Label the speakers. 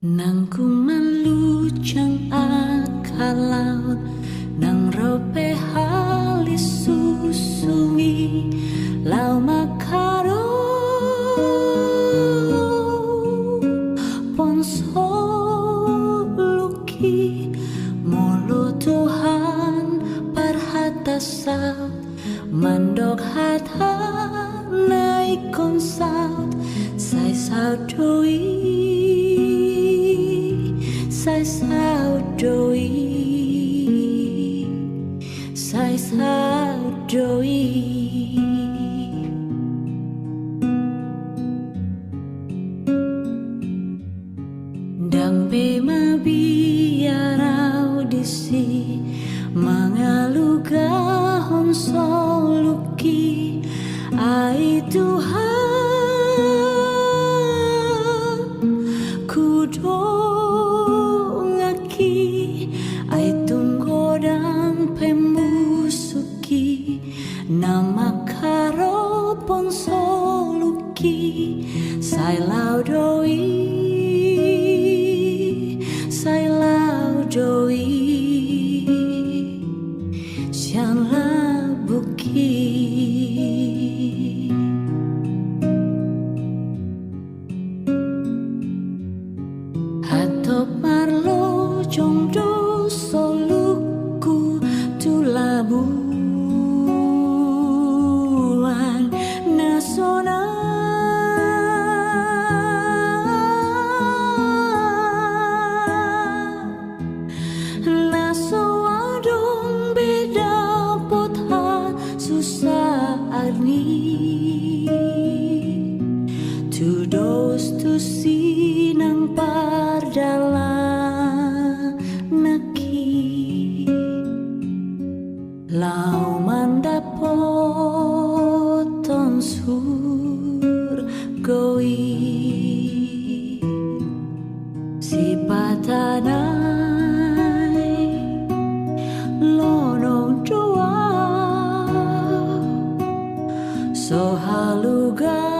Speaker 1: Nang kumalujang akalaut nang rope halis susungi lau makaro ponso luki molo Tuhan parhatasau mandok hata naik konsaut sai saudoi sai sao đôi dang be mabiarau disi mangalugahon soluki ai Tuhan kudo ai tunggodang pemusuki nama karo ponsoluki sai laudoi siang labuki atop marlo jongdo soluku tulabuan nasional nasoadong beda potha susah ani to those to see nang pardalan naki lau mandapoton surgoi si patanai lono doa so haluga